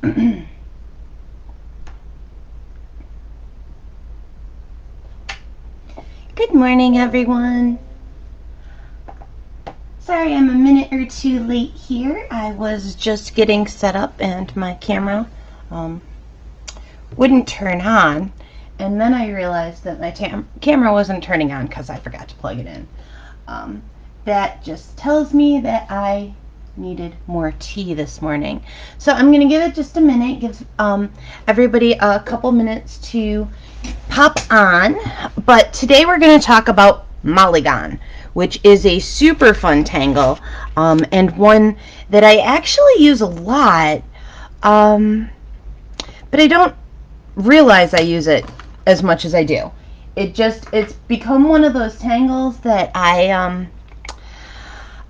Good morning, everyone. Sorry I'm a minute or two late here. I was just getting set up and my camera wouldn't turn on, and then I realized that my camera wasn't turning on because I forgot to plug it in. That just tells me that I needed more tea this morning. So I'm going to give it just a minute, give everybody a couple minutes to pop on. But today we're going to talk about Molygon, which is a super fun tangle, and one that I actually use a lot, but I don't realize I use it as much as I do. It's become one of those tangles that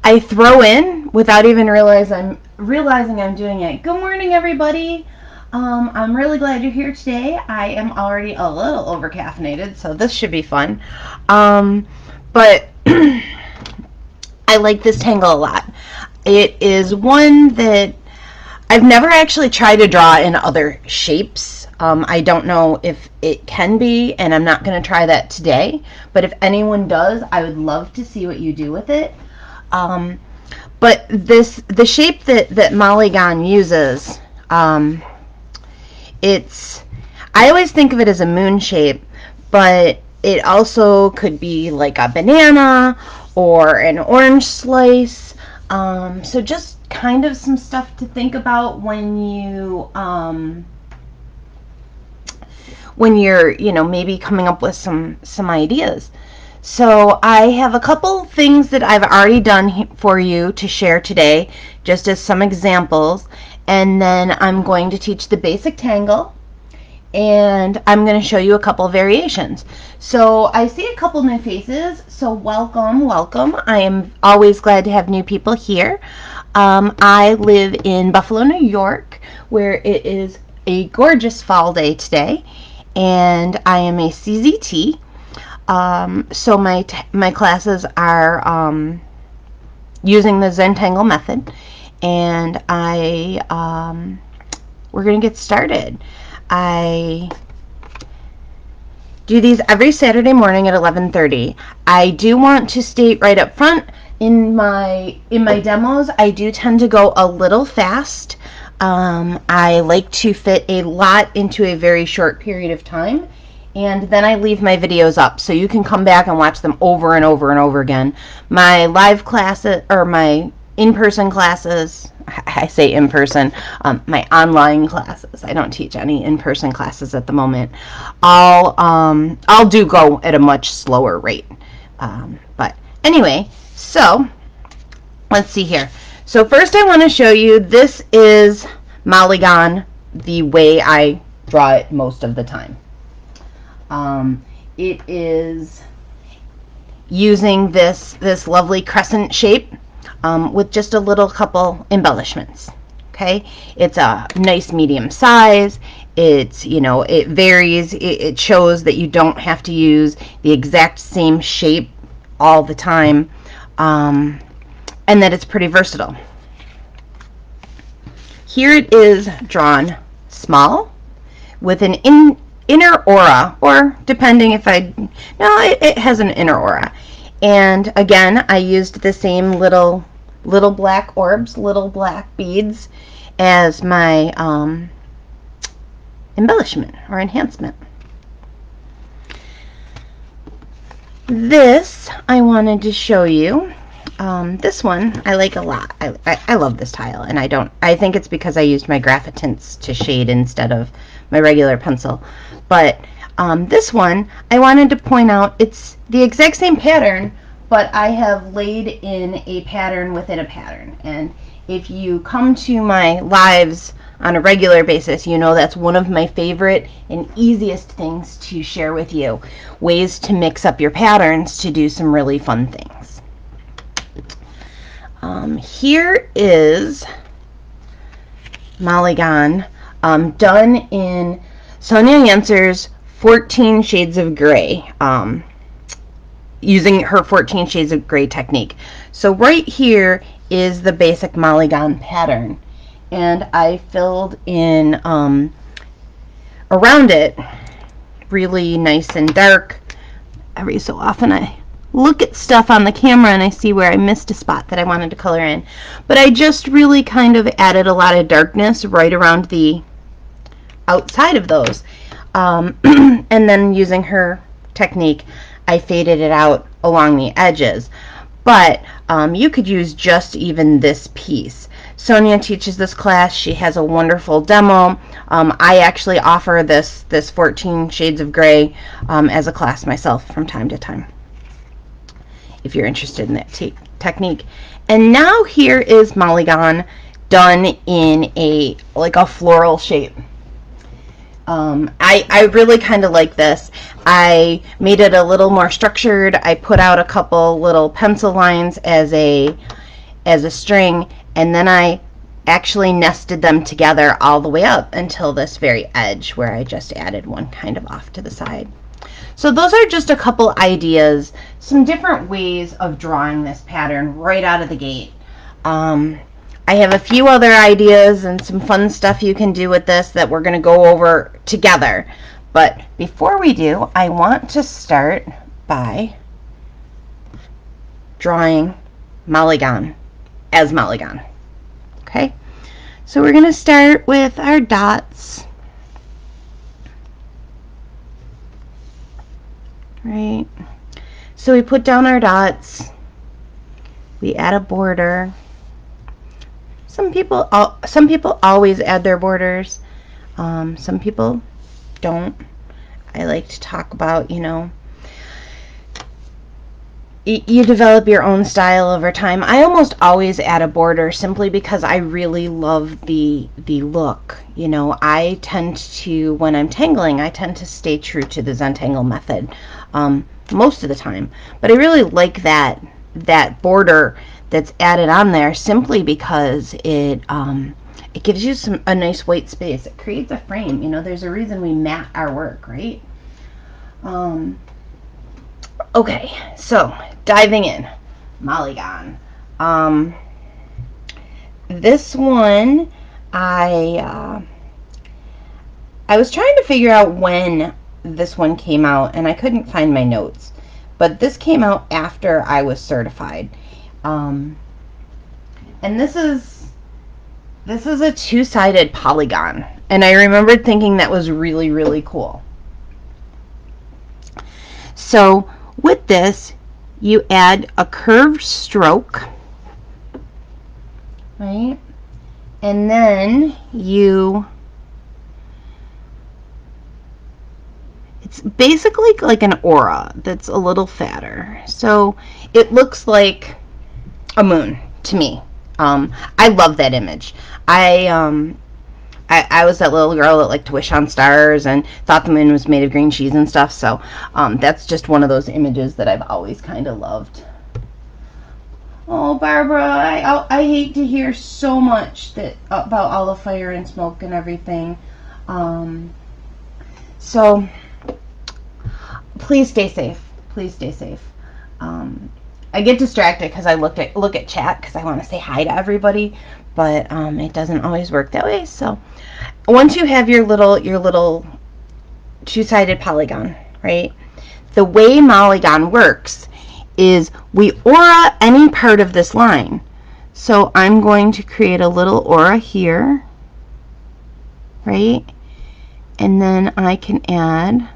I throw in without even realizing I'm doing it. Good morning, everybody. I'm really glad you're here today. I am already a little over-caffeinated, so this should be fun. But I like this tangle a lot. It is one that I've never actually tried to draw in other shapes. I don't know if it can be, and I'm not going to try that today. But if anyone does, I would love to see what you do with it. But the shape that Molygon uses, I always think of it as a moon shape, but it also could be like a banana or an orange slice. So just kind of some stuff to think about when you're maybe coming up with some ideas. So I have a couple things that I've already done for you to share today, just as some examples, and then I'm going to teach the basic tangle, and I'm going to show you a couple variations. So I see a couple new faces, so welcome. I am always glad to have new people here. I live in Buffalo, New York, where it is a gorgeous fall day today, and I am a CZT. So my classes are using the Zentangle method, and we're going to get started. I do these every Saturday morning at 11:30. I do want to state right up front, in my demos, I do tend to go a little fast. I like to fit a lot into a very short period of time, and then I leave my videos up so you can come back and watch them over and over and over again. My live classes, or my in-person classes, I say in-person, my online classes, I don't teach any in-person classes at the moment, I'll do go at a much slower rate. But anyway, so let's see here. So first I want to show you, this is Molygon the way I draw it most of the time. It is using this lovely crescent shape with just a little couple embellishments. Okay, it's a nice medium size. It's, it varies. It shows that you don't have to use the exact same shape all the time, and that it's pretty versatile. Here it is drawn small with an inner aura, or depending if it has an inner aura. And again, I used the same little black orbs, little black beads as my embellishment or enhancement. This I wanted to show you. This one I like a lot. I love this tile, and I think it's because I used my graphitints to shade instead of my regular pencil. But this one, I wanted to point out, it's the exact same pattern, but I have laid in a pattern within a pattern. And if you come to my lives on a regular basis, you know that's one of my favorite and easiest things to share with you. Ways to mix up your patterns to do some really fun things. Here is Molygon done in Sonia Yenser's 14 Shades of Gray, using her 14 Shades of Gray technique. So right here is the basic Molygon pattern, and I filled in around it really nice and dark. Every so often I look at stuff on the camera and I see where I missed a spot that I wanted to color in, but I just really kind of added a lot of darkness right around the outside of those, and then using her technique I faded it out along the edges. But you could use just even this piece. Sonia teaches this class. She has a wonderful demo. I actually offer this 14 Shades of Gray as a class myself from time to time, if you're interested in that technique. And now here is Molygon done in a floral shape. I really kind of like this. I made it a little more structured. I put out a couple little pencil lines as a string, and then I actually nested them together all the way up until this very edge where I just added one kind of off to the side. So those are just a couple ideas, some different ways of drawing this pattern right out of the gate. I have a few other ideas and some fun stuff you can do with this that we're going to go over together. But before we do, I want to start by drawing Molygon as Molygon. Okay, so we're going to start with our dots. Right, so we put down our dots, we add a border. Some people always add their borders, some people don't. I like to talk about, you know, you develop your own style over time. I almost always add a border simply because I really love the look. You know, I tend to, when I'm tangling, I tend to stay true to the Zentangle method most of the time. But I really like that border that's added on there simply because it gives you a nice white space. It creates a frame. You know, there's a reason we mat our work, right? Okay, so diving in, Molygon. This one, I was trying to figure out when this one came out, and I couldn't find my notes. But this came out after I was certified. And this is a two-sided polygon, and I remembered thinking that was really, really cool. So with this, you add a curved stroke, right? And then it's basically like an aura that's a little fatter. So it looks like a moon to me. I love that image. I was that little girl that liked to wish on stars and thought the moon was made of green cheese and stuff. So that's just one of those images that I've always kind of loved. Oh, Barbara, I hate to hear so much about all the fire and smoke and everything. So please stay safe. Please stay safe. I get distracted because I look at chat because I want to say hi to everybody, but it doesn't always work that way. So once you have your little two-sided polygon, right? The way Molygon works is we aura any part of this line. So I'm going to create a little aura here, right? And then I can add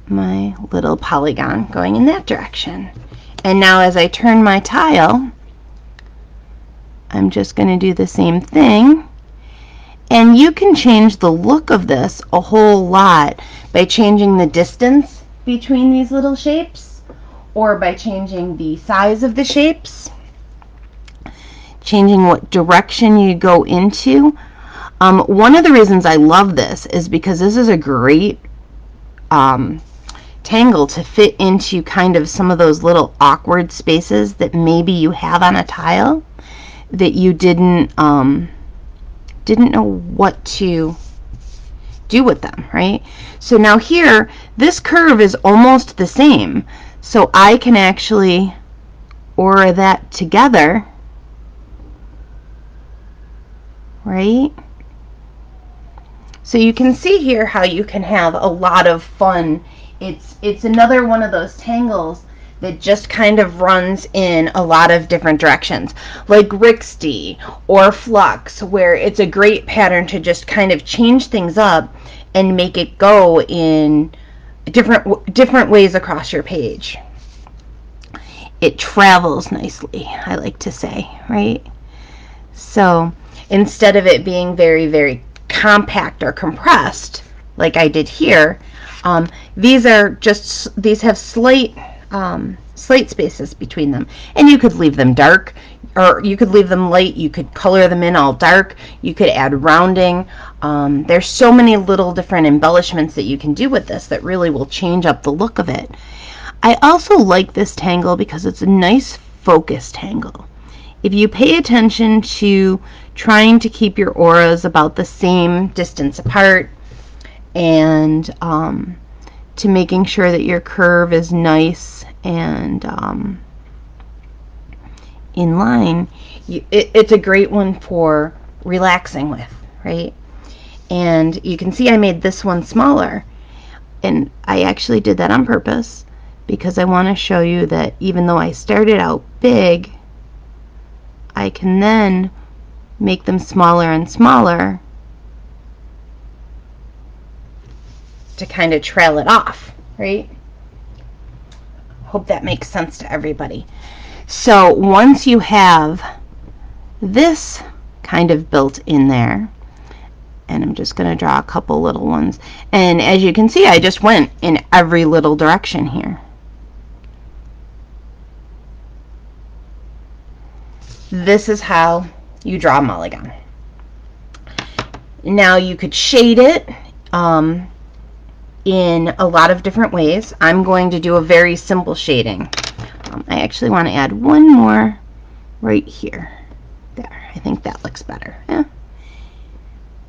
my little polygon going in that direction. And now as I turn my tile, I'm just going to do the same thing. And you can change the look of this a whole lot by changing the distance between these little shapes, or by changing the size of the shapes, changing what direction you go into. One of the reasons I love this is because this is a great tangle to fit into kind of some of those little awkward spaces that maybe you have on a tile that you didn't know what to do with them, right? So now here, this curve is almost the same, so I can actually aura that together right? So you can see here how you can have a lot of fun. It's another one of those tangles that just kind of runs in a lot of different directions, like Rixty or Flux, where it's a great pattern to just kind of change things up and make it go in different ways across your page. It travels nicely, I like to say, right? So instead of it being very, very compact or compressed, like I did here, these have slight spaces between them, and you could leave them dark, or you could leave them light. You could color them in all dark. You could add rounding. There's so many little different embellishments that you can do with this that really will change up the look of it. I also like this tangle because it's a nice focus tangle. If you pay attention to trying to keep your auras about the same distance apart, and to making sure that your curve is nice and in line, it's a great one for relaxing with, right? And you can see I made this one smaller, and I actually did that on purpose because I want to show you that even though I started out big, I can then make them smaller and smaller to kind of trail it off, right? Hope that makes sense to everybody. So once you have this kind of built in there, and I'm just going to draw a couple little ones, and as you can see, I just went in every little direction here. This is how you draw Molygon. Now you could shade it in a lot of different ways. I'm going to do a very simple shading. I actually want to add one more right here. There, I think that looks better. Yeah.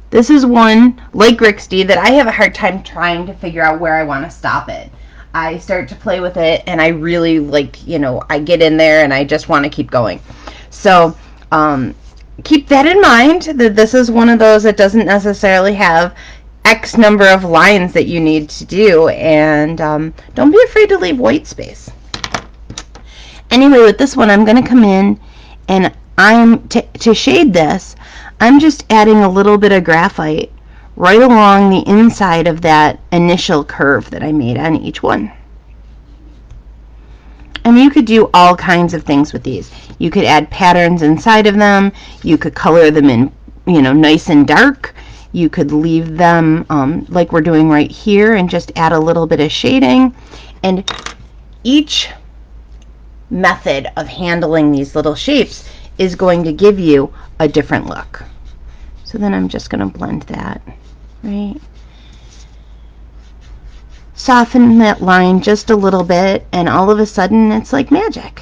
This is one, like Rixty, that I have a hard time trying to figure out where I want to stop it. I start to play with it, and I really like, you know, I get in there and I just want to keep going. So keep that in mind, that this is one of those that doesn't necessarily have X number of lines that you need to do, and don't be afraid to leave white space. Anyway, with this one, I'm going to come in, and to shade this, I'm just adding a little bit of graphite right along the inside of that initial curve that I made on each one. And you could do all kinds of things with these. You could add patterns inside of them. You could color them in, you know, nice and dark. You could leave them like we're doing right here and just add a little bit of shading. And each method of handling these little shapes is going to give you a different look. So then I'm just going to blend that, right? Soften that line just a little bit, and all of a sudden it's like magic.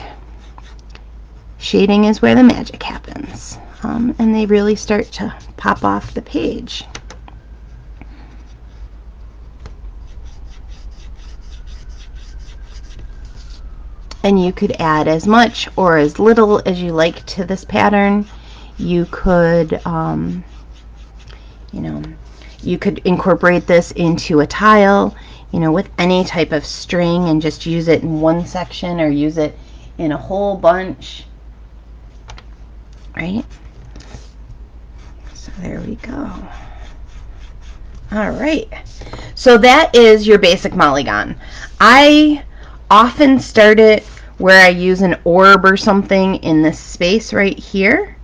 Shading is where the magic happens, and they really start to pop off the page. And you could add as much or as little as you like to this pattern. You could, you know, you could incorporate this into a tile, you know, with any type of string, and just use it in one section or use it in a whole bunch, right? So there we go. All right, so that is your basic Molygon. I often start it where I use an orb or something in this space right here,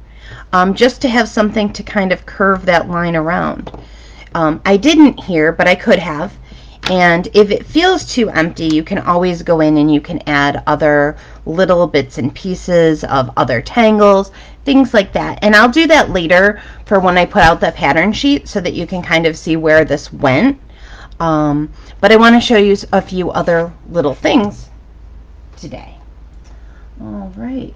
just to have something to kind of curve that line around. I didn't here, but I could have. And if it feels too empty, you can always go in and you can add other little bits and pieces of other tangles, things like that. And I'll do that later for when I put out the pattern sheet, so that you can kind of see where this went. But I want to show you a few other little things today. All right.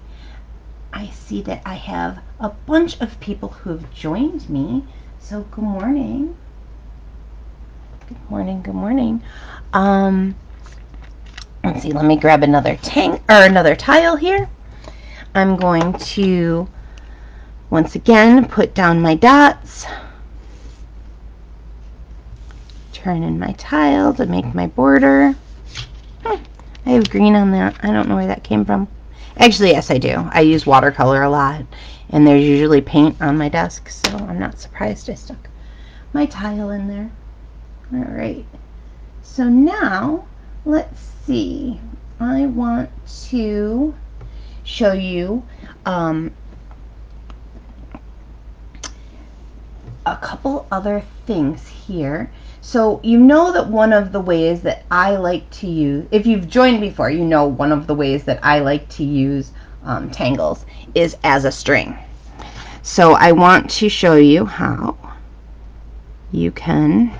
I see that I have a bunch of people who have joined me. So good morning. Good morning, good morning. Let's see, let me grab another tile here. I'm going to Once again, put down my dots, turn in my tile to make my border. I have green on that. I don't know where that came from. Actually, yes, I do. I use watercolor a lot, and there's usually paint on my desk, so I'm not surprised I stuck my tile in there. All right. So now, let's see. I want to show you a couple other things here. So you know that one of the ways that I like to use, if you've joined before, you know one of the ways that I like to use tangles is as a string. So I want to show you how you can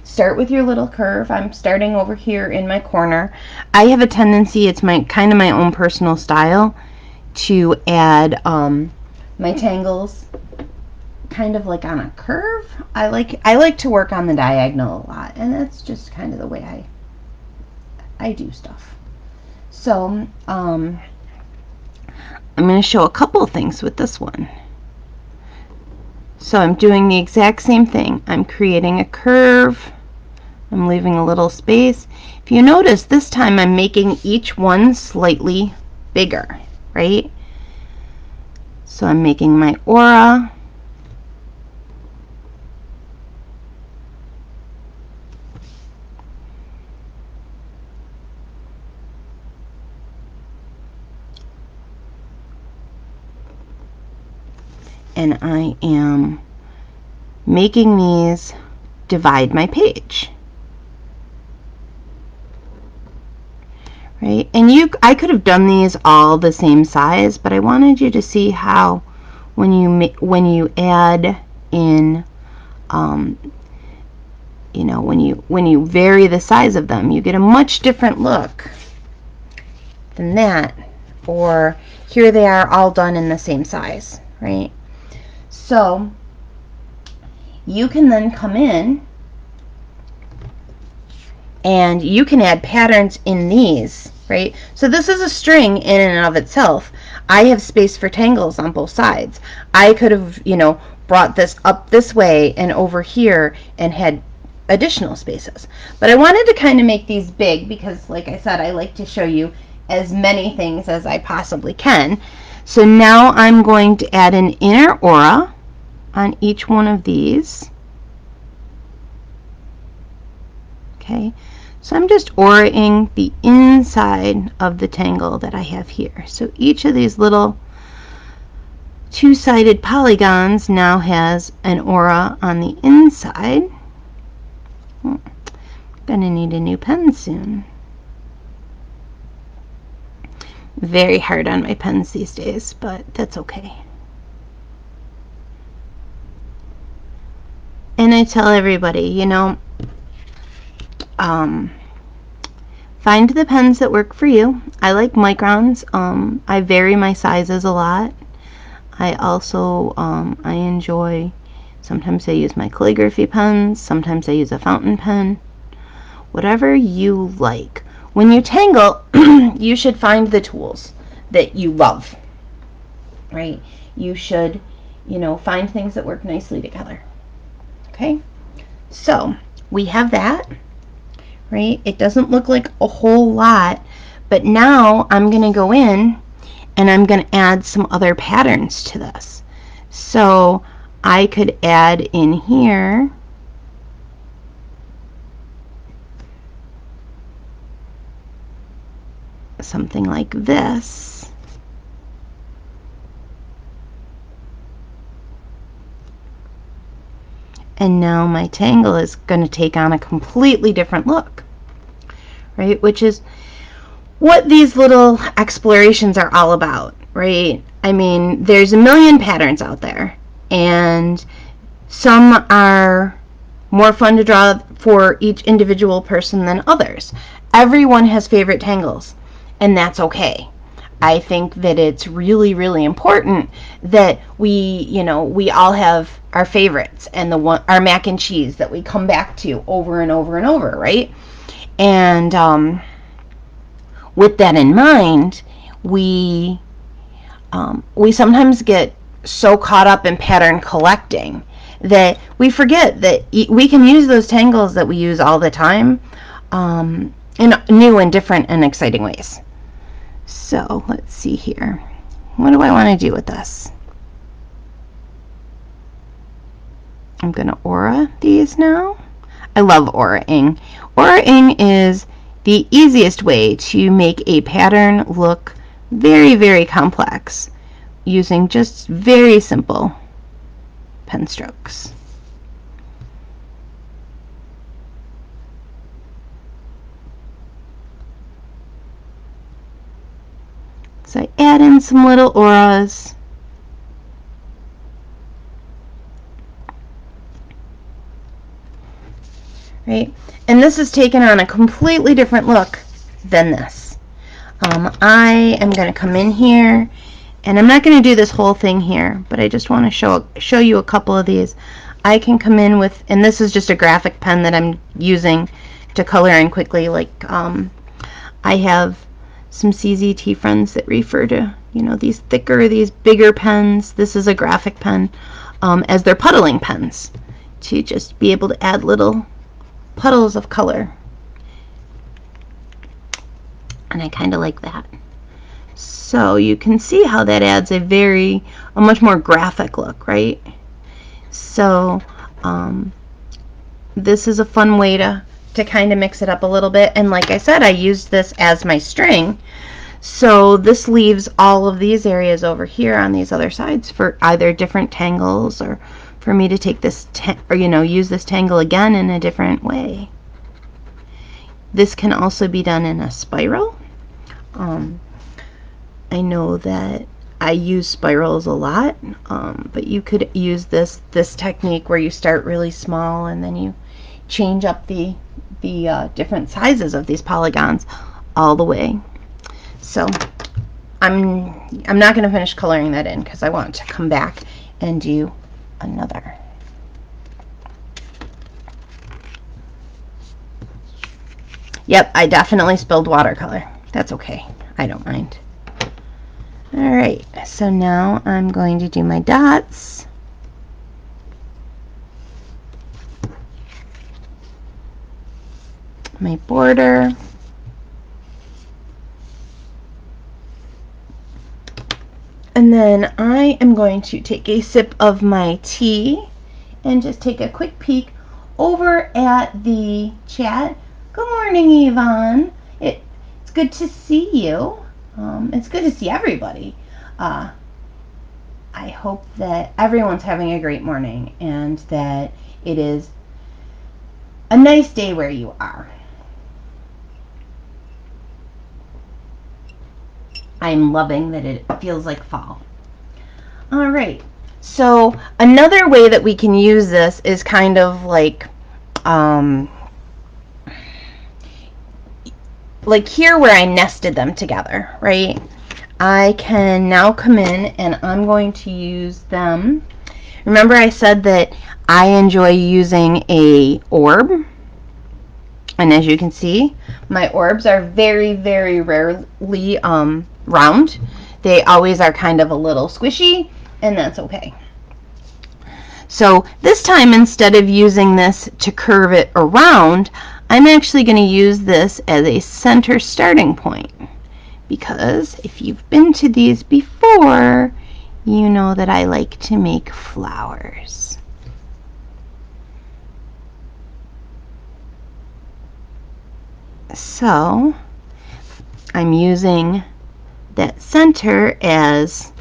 start with your little curve. I'm starting over here in my corner. I have a tendency, it's kind of my own personal style, to add my tangles kind of like on a curve. I like to work on the diagonal a lot, and that's just kind of the way I do stuff. So I'm going to show a couple of things with this one. So I'm doing the exact same thing. I'm creating a curve. I'm leaving a little space. If you notice, this time I'm making each one slightly bigger, right? So I'm making my aura. And I am making these divide my page. Right? And I could have done these all the same size, but I wanted you to see how when you add in you know, when you vary the size of them, you get a much different look than that. Or here they are all done in the same size, right? So you can then come in and you can add patterns in these, right? So this is a string in and of itself. I have space for tangles on both sides. I could have, you know, brought this up this way and over here and had additional spaces. But I wanted to kind of make these big because, like I said, I like to show you as many things as I possibly can. So now I'm going to add an inner aura on each one of these. Okay, so I'm just auraing the inside of the tangle that I have here. So each of these little two-sided polygons now has an aura on the inside. I'm gonna need a new pen soon. Very hard on my pens these days, but that's okay. And I tell everybody, you know, find the pens that work for you. I like microns. I vary my sizes a lot. I also, I enjoy, sometimes I use my calligraphy pens, sometimes I use a fountain pen. Whatever you like. When you tangle, you should find the tools that you love, right? You should, you know, find things that work nicely together. Okay, so we have that, right? It doesn't look like a whole lot, but now I'm going to go in and I'm going to add some other patterns to this. So I could add in here something like this. And now my tangle is going to take on a completely different look, right? Which is what these little explorations are all about, right? I mean, there's a million patterns out there, and some are more fun to draw for each individual person than others. Everyone has favorite tangles, and that's okay. I think that it's really, really important that we, you know, we all have our favorites and our mac and cheese that we come back to over and over and over, right? And with that in mind, we sometimes get so caught up in pattern collecting that we forget that we can use those tangles that we use all the time in new and different and exciting ways. So let's see here. What do I want to do with this? I'm going to aura these now. I love aura-ing. Aura-ing is the easiest way to make a pattern look very, very complex using just very simple pen strokes. So I add in some little auras. Right? And this is taken on a completely different look than this. I am going to come in here, and I'm not going to do this whole thing here, but I just want to show you a couple of these. I can come in with, and this is just a graphic pen that I'm using to color in quickly. Like I have some CZT friends that refer to, you know, these thicker, these bigger pens. This is a graphic pen as their puddling pens, to just be able to add little puddles of color. And I kind of like that. So you can see how that adds a much more graphic look, right? So this is a fun way to kind of mix it up a little bit. And like I said, I used this as my string. So this leaves all of these areas over here on these other sides for either different tangles, or for me to take this, or use this tangle again in a different way. This can also be done in a spiral. I know that I use spirals a lot, but you could use this technique where you start really small and then you change up the different sizes of these polygons all the way. So I'm not going to finish coloring that in because I want to come back and do another. Yep, I definitely spilled watercolor. That's okay. I don't mind. Alright, so now I'm going to do my dots. My border. And then I am going to take a sip of my tea and just take a quick peek over at the chat. Good morning, Yvonne. It's good to see you. It's good to see everybody. I hope that everyone's having a great morning and that it is a nice day where you are. I'm loving that it feels like fall. All right. So another way that we can use this is kind of like here where I nested them together, right? I can now come in and I'm going to use them. Remember I said that I enjoy using a orb, and as you can see, my orbs are very, very rarely round. They always are kind of a little squishy, and that's okay. So this time, instead of using this to curve it around, I'm actually going to use this as a center starting point, because if you've been to these before, you know that I like to make flowers. So I'm using that center as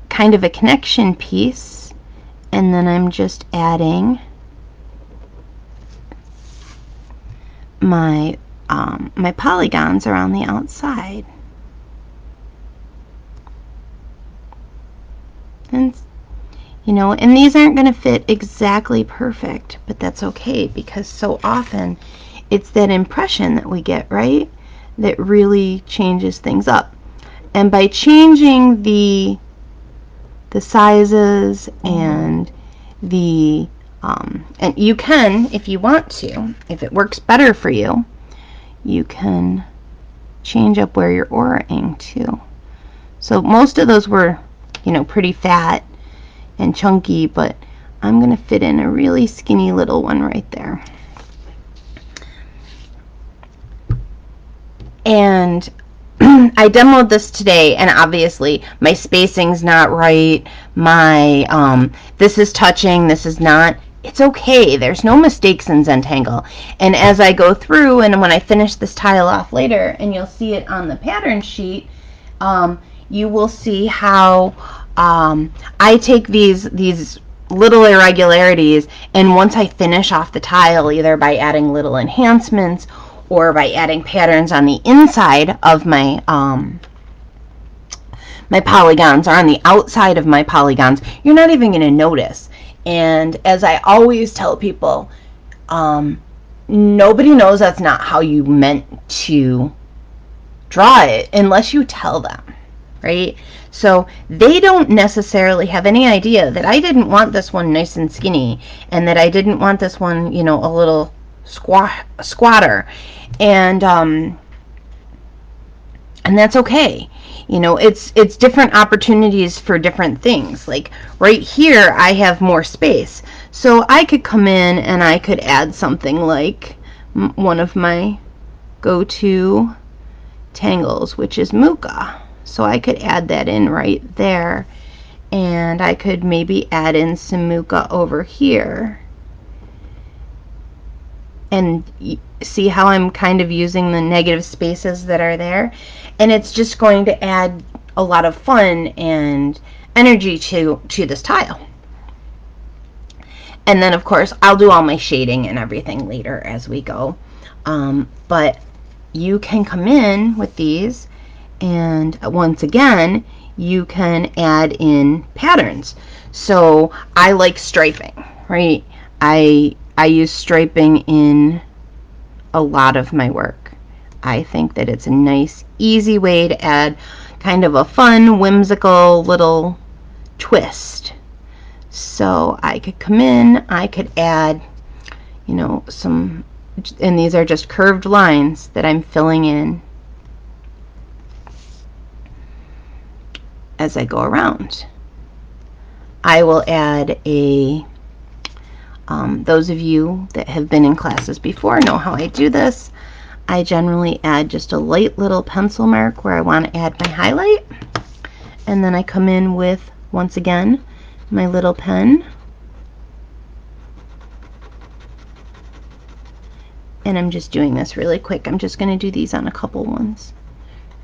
kind of a connection piece, and then I'm just adding my my polygons around the outside. And and these aren't going to fit exactly perfect, but that's okay, because so often it's that impression that we get, right, that really changes things up. And by changing the sizes and the and you can, if you want to, if it works better for you, you can change up where you're auraing too. So most of those were, you know, pretty fat and chunky, but I'm going to fit in a really skinny little one right there. And I demoed this today, and obviously my spacing's not right. My this is touching, this is not. It's okay. There's no mistakes in Zentangle. And as I go through, and when I finish this tile off later, and you'll see it on the pattern sheet, you will see how I take these little irregularities, and once I finish off the tile, either by adding little enhancements or by adding patterns on the inside of my my polygons, or on the outside of my polygons, you're not even going to notice. And as I always tell people, nobody knows that's not how you meant to draw it unless you tell them, right? So they don't necessarily have any idea that I didn't want this one nice and skinny, and that I didn't want this one, you know, a little squatter, and that's okay. You know, it's different opportunities for different things. Like right here, I have more space, so I could come in and I could add something like one of my go-to tangles, which is Muka. So I could add that in right there, and I could maybe add in some Muka over here. And see how I'm kind of using the negative spaces that are there, and it's just going to add a lot of fun and energy to this tile. And then of course I'll do all my shading and everything later as we go, but you can come in with these, and once again you can add in patterns. So I like striping, right? I use striping in a lot of my work. I think that it's a nice, easy way to add kind of a fun, whimsical little twist. So I could come in, I could add, you know, some, and these are just curved lines that I'm filling in as I go around. I will add a those of you that have been in classes before know how I do this. I generally add just a light little pencil mark where I want to add my highlight, and then I come in with, once again, my little pen, and I'm just doing this really quick. I'm just going to do these on a couple ones,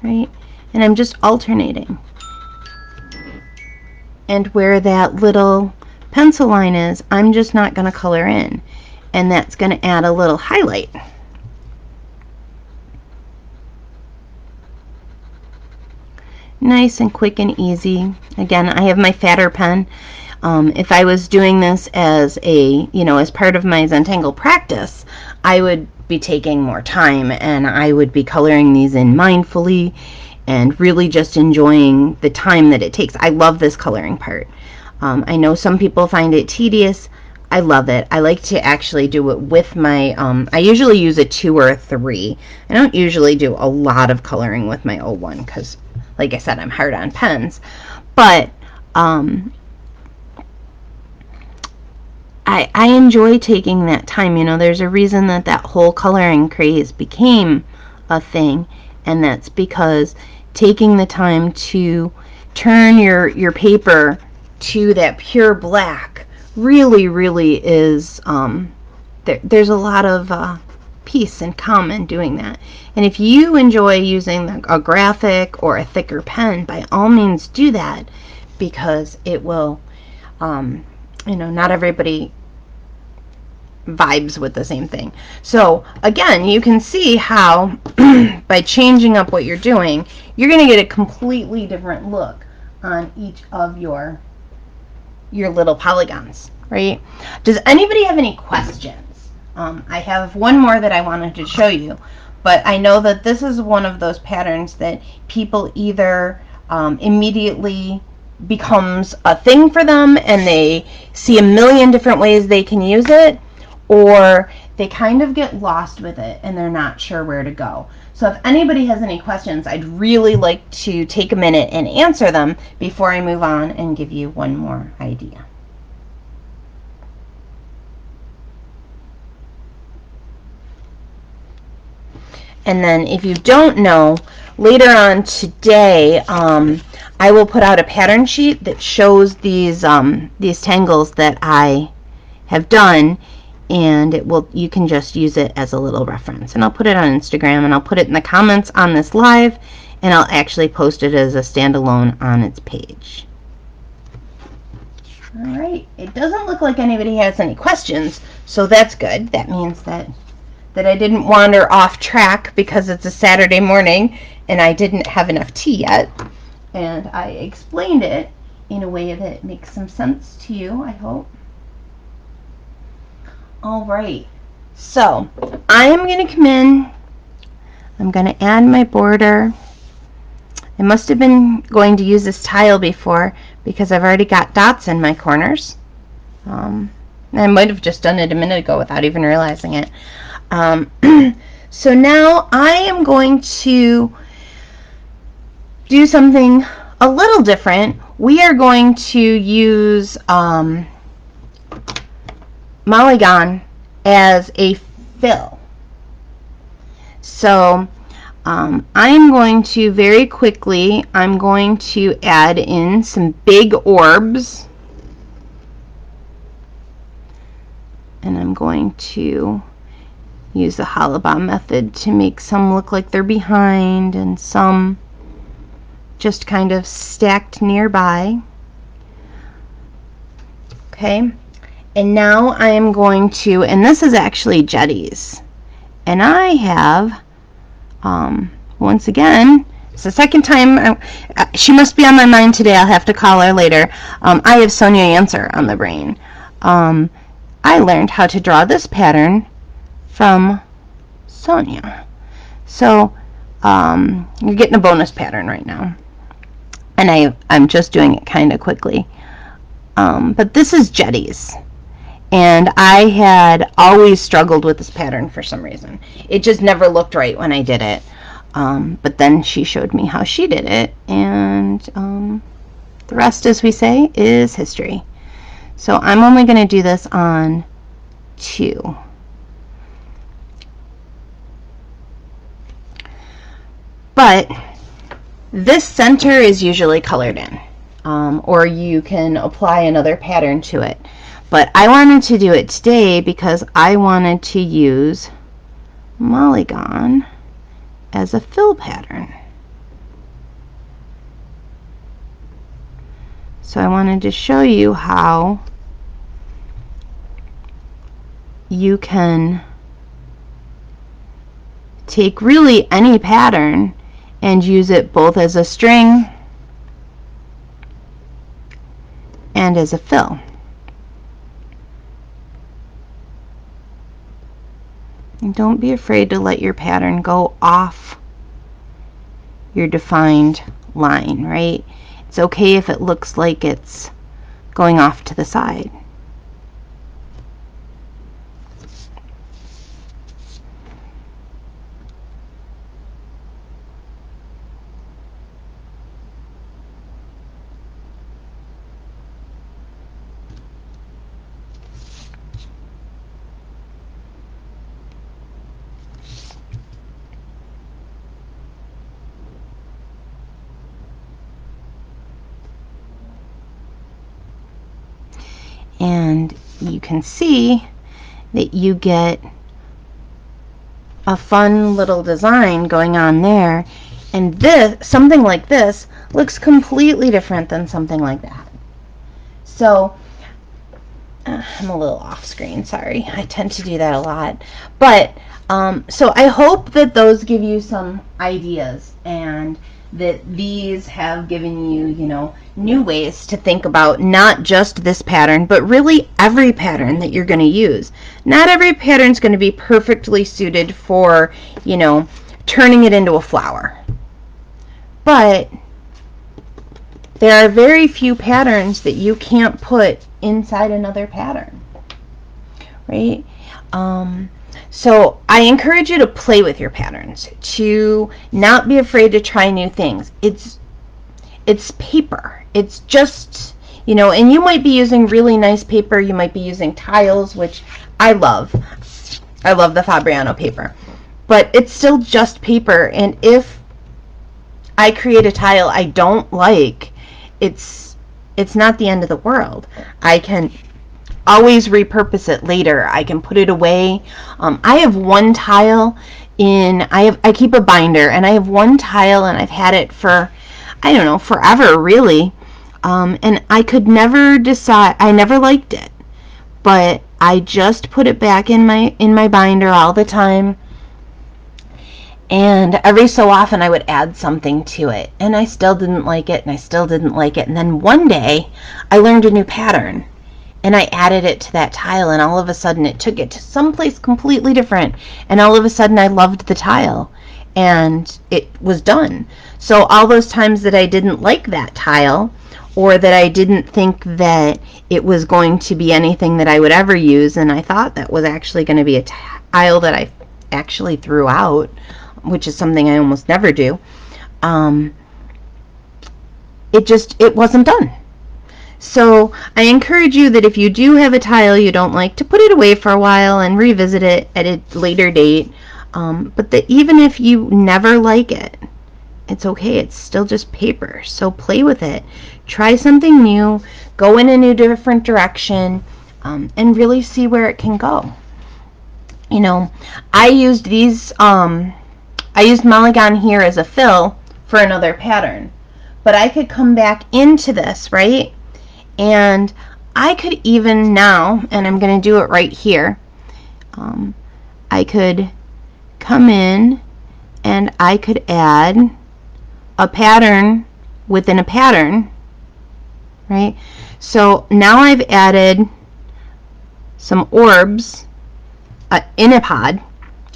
right? And I'm just alternating. And where that little pencil line is, I'm just not going to color in, and that's going to add a little highlight. Nice and quick and easy. Again, I have my fatter pen. If I was doing this as a, you know, as part of my Zentangle practice, I would be taking more time, and I would be coloring these in mindfully and really just enjoying the time that it takes. I love this coloring part. I know some people find it tedious. I love it. I like to actually do it with my, I usually use a 2 or a 3. I don't usually do a lot of coloring with my 01 because, like I said, I'm hard on pens. But I enjoy taking that time. You know, there's a reason that that whole coloring craze became a thing, and that's because taking the time to turn your paper to that pure black really is, there's a lot of peace and calm in doing that. And if you enjoy using a graphic or a thicker pen, by all means do that, because it will, you know, not everybody vibes with the same thing. So again, you can see how by changing up what you're doing, you're going to get a completely different look on each of your little polygons, right? Does anybody have any questions? I have one more that I wanted to show you, but I know that this is one of those patterns that people either immediately becomes a thing for them and they see a million different ways they can use it, or they kind of get lost with it and they're not sure where to go. So if anybody has any questions, I'd really like to take a minute and answer them before I move on and give you one more idea. And then if you don't know, later on today, I will put out a pattern sheet that shows these tangles that I have done, and you can just use it as a little reference. And I'll put it on Instagram, and I'll put it in the comments on this live, and I'll actually post it as a standalone on its page. All right, it doesn't look like anybody has any questions, so that's good. That means that I didn't wander off track because it's a Saturday morning and I didn't have enough tea yet. And I explained it in a way that makes some sense to you, I hope. All right, so I am going to come in. I'm going to add my border. I must have been going to use this tile before because I've already got dots in my corners. I might have just done it a minute ago without even realizing it. So now I am going to do something a little different. We are going to use Molygon as a fill. So I'm going to very quickly, I'm going to add in some big orbs, and I'm going to use the hollow bomb method to make some look like they're behind and some just kind of stacked nearby. Okay, and now I am going to, and this is actually jetties, and I have once again, it's the second time, she must be on my mind today, I'll have to call her later. I have Sonia Answer on the brain. I learned how to draw this pattern from Sonia. So you're getting a bonus pattern right now, and I'm just doing it kind of quickly. But this is jetties, and I had always struggled with this pattern for some reason. It just never looked right when I did it. But then she showed me how she did it, and the rest, as we say, is history. So I'm only going to do this on 2. But this center is usually colored in, or you can apply another pattern to it. But I wanted to do it today because I wanted to use Molygon as a fill pattern. So I wanted to show you how you can take really any pattern and use it both as a string and as a fill. And don't be afraid to let your pattern go off your defined line, right? It's okay if it looks like it's going off to the side. And you can see that you get a fun little design going on there, and this, something like this, looks completely different than something like that. So I'm a little off screen, sorry, I tend to do that a lot. But so I hope that those give you some ideas, and that these have given you, you know, new ways to think about not just this pattern, but really every pattern that you're going to use. Not every pattern is going to be perfectly suited for, you know, turning it into a flower. But there are very few patterns that you can't put inside another pattern, right? So I encourage you to play with your patterns, to not be afraid to try new things. It's paper. It's just, you know, and you might be using really nice paper. You might be using tiles, which I love. I love the Fabriano paper. But it's still just paper, and if I create a tile I don't like, it's not the end of the world. I can always repurpose it later. I can put it away. I have one tile I keep a binder, and I have one tile, and I've had it for, I don't know, forever really. And I could never decide, I never liked it, but I just put it back in my binder all the time. And every so often I would add something to it, and I still didn't like it, and I still didn't like it. And then one day I learned a new pattern, and I added it to that tile, and all of a sudden it took it to someplace completely different, and all of a sudden I loved the tile, and it was done. So all those times that I didn't like that tile, or that I didn't think that it was going to be anything that I would ever use, and I thought that was actually going to be a tile that I actually threw out, which is something I almost never do, it wasn't done. So I encourage you that if you do have a tile you don't like, to put it away for a while and revisit it at a later date. But that even if you never like it, it's okay. It's still just paper. So play with it. Try something new. Go in a new, different direction, and really see where it can go. You know, I used Molygon here as a fill for another pattern, but I could come back into this, right? And I could even now, and I'm going to do it right here, I could come in and I could add a pattern within a pattern, right? So now I've added some orbs in a pod,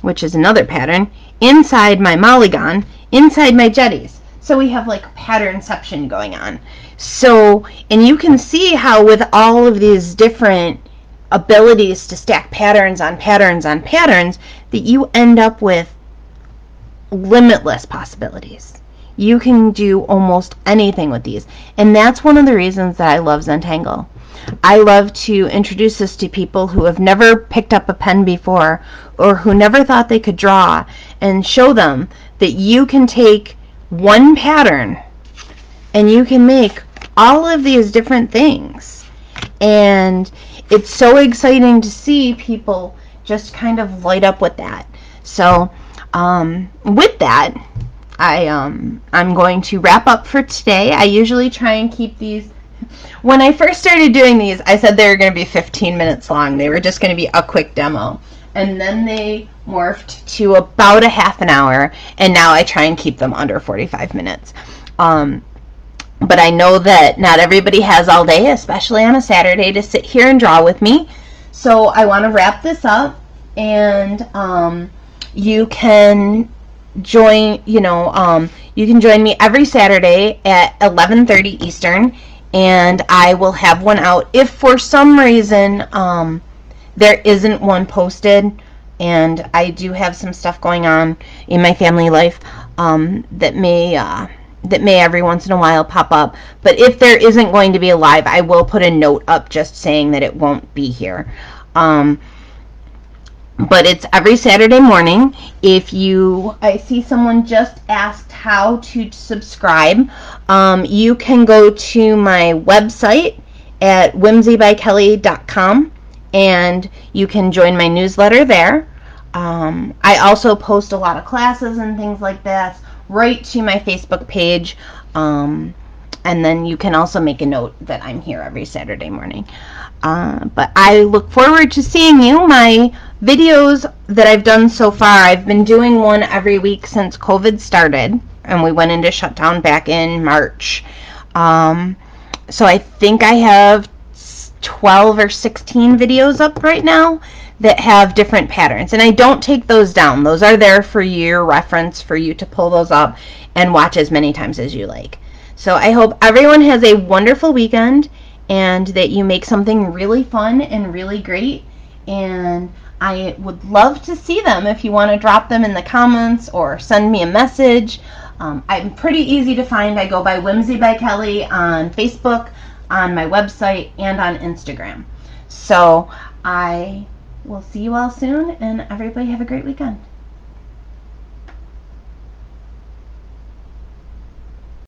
which is another pattern, inside my Molygon, inside my jetties. So we have like patternception going on. So, and you can see how with all of these different abilities to stack patterns on patterns on patterns, that you end up with limitless possibilities. You can do almost anything with these. And that's one of the reasons that I love Zentangle. I love to introduce this to people who have never picked up a pen before, or who never thought they could draw, and show them that you can take one pattern and you can make all of these different things. And it's so exciting to see people just kind of light up with that. So with that, I'm going to wrap up for today. I usually try and keep these, when I first started doing these, I said they were going to be 15 minutes long. They were just going to be a quick demo. And then they morphed to about a half an hour, and now I try and keep them under 45 minutes. But I know that not everybody has all day, especially on a Saturday, to sit here and draw with me. So I want to wrap this up, and you can join, you can join me every Saturday at 11:30 Eastern, and I will have one out. If for some reason there isn't one posted, and I do have some stuff going on in my family life that may every once in a while pop up, but if there isn't going to be a live, I will put a note up just saying that it won't be here. But it's every Saturday morning. I see someone just asked how to subscribe. You can go to my website at whimsybykelly.com, and you can join my newsletter there. I also post a lot of classes and things like that right to my Facebook page, and then you can also make a note that I'm here every Saturday morning. But I look forward to seeing you. My videos that I've done so far, I've been doing one every week since COVID started, and we went into shutdown back in March. So I think I have 12 or 16 videos up right now that have different patterns, and I don't take those down. Those are there for your reference, for you to pull those up and watch as many times as you like. So I hope everyone has a wonderful weekend, and that you make something really fun and really great, and I would love to see them if you want to drop them in the comments or send me a message. I'm pretty easy to find. I go by Whimsy by Kelly on Facebook, on my website, and on Instagram. So I will see you all soon, and everybody have a great weekend.